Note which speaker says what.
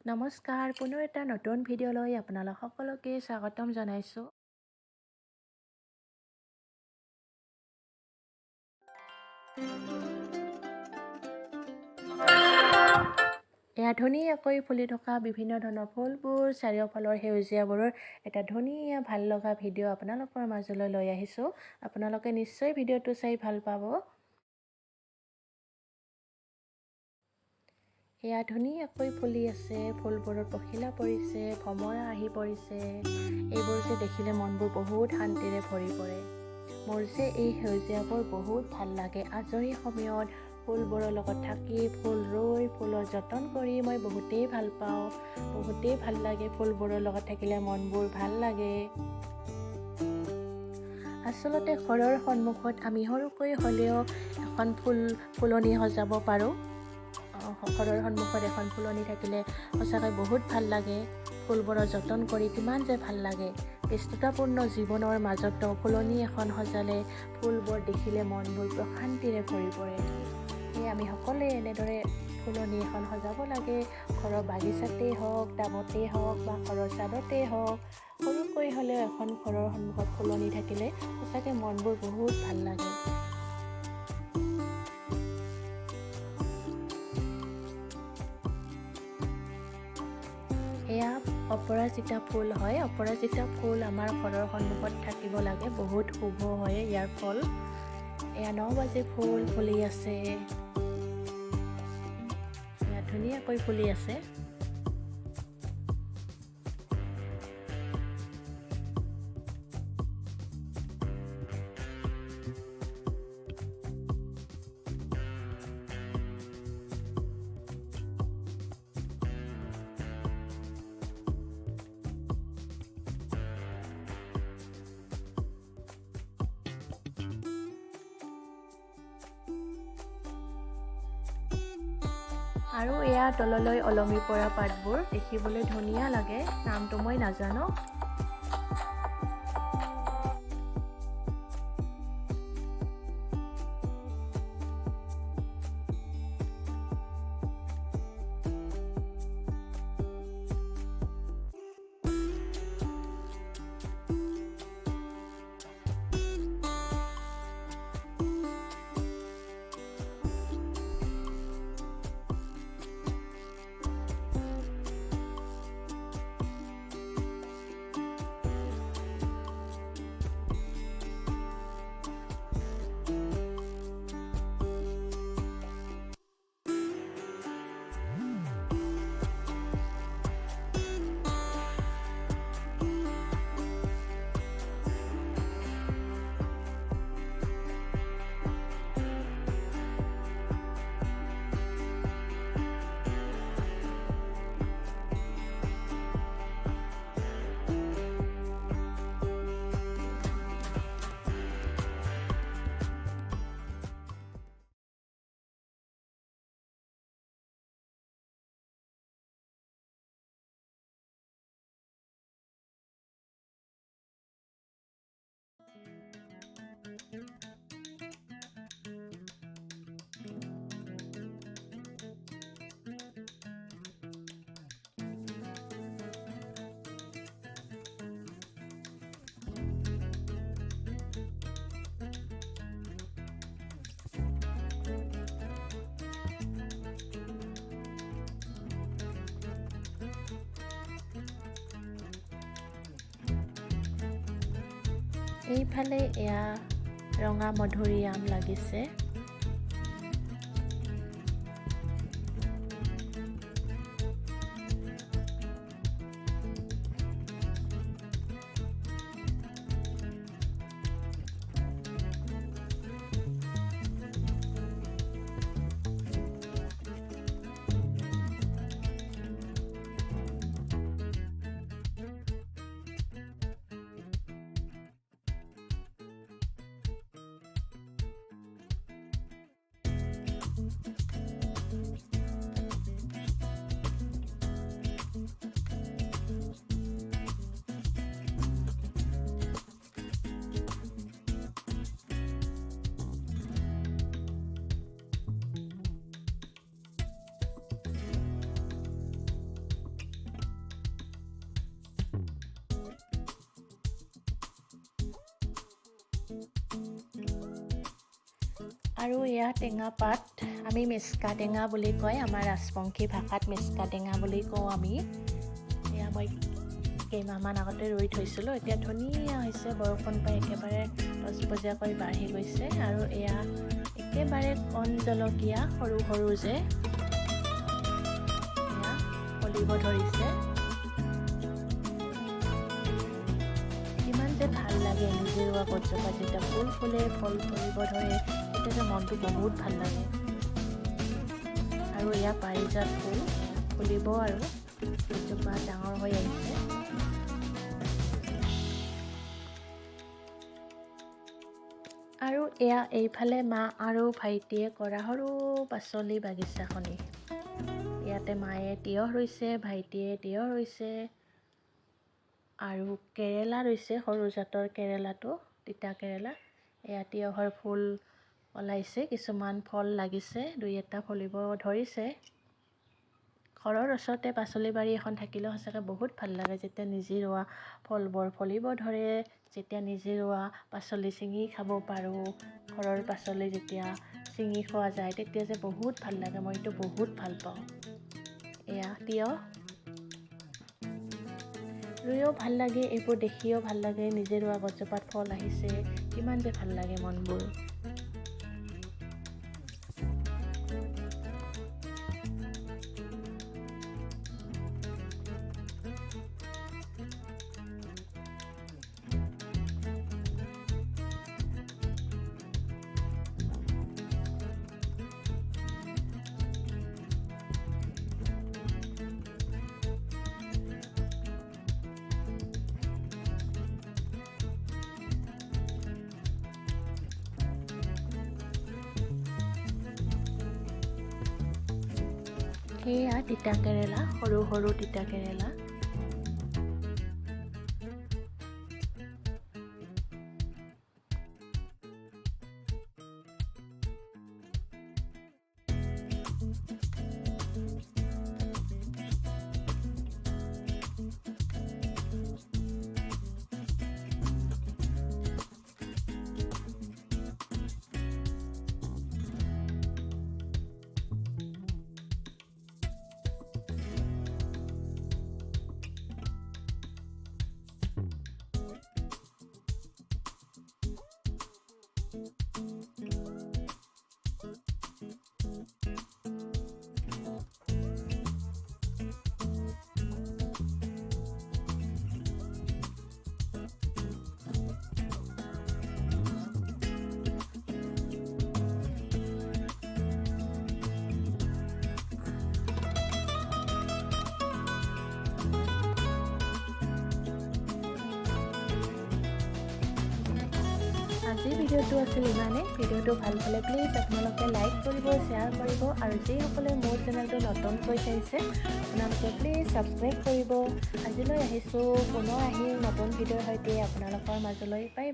Speaker 1: নমস্কাৰ, পুনৰ এটা নতুন ভিডিঅ'লৈ আপোনালোক সকলোকে স্বাগতম জনাইছোঁ। এয়া ধুনীয়াকৈ ফুলি থকা বিভিন্ন ধৰণৰ ফুলবোৰ চাৰিওফালৰ সেউজীয়াবোৰৰ এটা ধুনীয়া ভাল লগা ভিডিঅ' আপোনালোকৰ মাজলৈ লৈ আহিছোঁ। আপোনালোকে নিশ্চয় ভিডিঅ'টো চাই ভাল পাব। এয়া ধুনীয়াকৈ ফুলি আছে, ফুলবোৰৰ পখিলা পৰিছে, ভমৰা আহি পৰিছে। এইবোৰ যে দেখিলে মনবোৰ বহুত শান্তিৰে ভৰি পৰে। মোৰ যে এই সেউজীয়াবোৰ বহুত ভাল লাগে। আজৰি সময়ত ফুলবোৰৰ লগত থাকি, ফুল ৰুই, ফুলৰ যতন কৰি মই বহুতেই ভাল পাওঁ। বহুতেই ভাল লাগে, ফুলবোৰৰ লগত থাকিলে মনবোৰ ভাল লাগে। আচলতে ঘৰৰ সন্মুখত আমি সৰুকৈ হ'লেও এখন ফুলনি সজাব পাৰোঁ। ঘৰৰ সন্মুখত এখন ফুলনি থাকিলে সঁচাকৈ বহুত ভাল লাগে। ফুলবোৰৰ যতন কৰি কিমান যে ভাল লাগে। ব্যস্ততাপূৰ্ণ জীৱনৰ মাজতো ফুলনি এখন সজালে ফুলবোৰ দেখিলে মনবোৰ প্ৰশান্তিৰে ভৰি পৰে। সেয়ে আমি সকলোৱে এনেদৰে ফুলনি এখন সজাব লাগে। ঘৰৰ বাগিচাতেই হওক, টাবতেই হওক বা ঘৰৰ ছাদতেই হওক, সৰুকৈ হ'লেও এখন ঘৰৰ সন্মুখত ফুলনি থাকিলে সঁচাকৈ মনবোৰ বহুত ভাল লাগে। এয়া অপৰাজিতা ফুল হয়। অপৰাজিতা ফুল আমাৰ ঘৰৰ সন্মুখত থাকিব লাগে, বহুত শুভ হয় ইয়াৰ ফল। এয়া 9 বাজি ফুল ফুলি আছে। এয়া ধুনীয়াকৈ ফুলি আছে। আৰু এয়া তললৈ ওলমি পৰা পাতবোৰ দেখিবলৈ ধুনীয়া লাগে। নামটো মই নাজানো। এইফালে এয়া ৰঙা মধুৰিআম লাগিছে। আৰু এয়া টেঙা পাত, আমি মেচকা টেঙা বুলি কয়, আমাৰ ৰাজবংশী ভাষাত মেচকা টেঙা বুলি কওঁ আমি। এয়া মই কেইমাহমান আগতে ৰুই থৈছিলোঁ, এতিয়া ধুনীয়া হৈছে, বৰষুণ পাই একেবাৰে তজবজীয়াকৈ বাঢ়ি গৈছে। আৰু এয়া একেবাৰে কণ জলকীয়া, সৰু সৰু যে এয়া ফলিব ধৰিছে। কিমান যে ভাল লাগে নিজে ৰোৱা গছজোপাত যেতিয়া ফুল ফুলে, ফল ফুলিব ধৰে, তেতিয়া যে মনটো বহুত ভাল লাগে। আৰু এয়া পাৰিজাত ফুল ফুলিব আৰু গছজোপা ডাঙৰ হৈ আহিছে। আৰু এয়া এইফালে মা আৰু ভাইটিয়ে কৰা সৰু পাচলি বাগিচাখনি। ইয়াতে মায়ে তিয়ঁহ ৰুইছে, ভাইটিয়ে তিয়ঁহ ৰুইছে, আৰু কেৰেলা ৰুইছে, সৰু জাতৰ কেৰেলাটো, তিতা কেৰেলা। এয়া তিয়ঁহৰ ফুল ওলাইছে, কিছুমান ফল লাগিছে, দুই এটা ফলিব ধৰিছে। ঘৰৰ ওচৰতে পাচলি বাৰী এখন থাকিলে সঁচাকৈ বহুত ভাল লাগে, যেতিয়া নিজে ৰোৱা ফলবোৰ ফলিব ধৰে, যেতিয়া নিজে ৰোৱা পাচলি ছিঙি খাব পাৰোঁ, ঘৰৰ পাচলি যেতিয়া ছিঙি খোৱা যায় তেতিয়া যে বহুত ভাল লাগে, মইতো বহুত ভাল পাওঁ। এয়া তিয়ঁহ ৰুইও ভাল লাগে, এইবোৰ দেখিও ভাল লাগে, নিজে ৰোৱা গছজোপাত ফল আহিছে, কিমান যে ভাল লাগে মনবোৰ। সেয়া তিতা কেৰেলা, সৰু সৰু তিতা কেৰেলা। আজিৰ ভিডিঅ'টো আছিল ইমানেই। ভিডিঅ'টো ভাল পালে প্লিজ আপোনালোকে লাইক কৰিব, শ্বেয়াৰ কৰিব, আৰু যিসকলে মোৰ চেনেলটো নতুনকৈ চাইছে আপোনালোকে প্লিজ ছাবস্ক্ৰাইব কৰিব। আজিলৈ আহিছোঁ, পুনৰ আহিম নতুন ভিডিঅ'ৰ সৈতে আপোনালোকৰ মাজলৈ। Bye bye.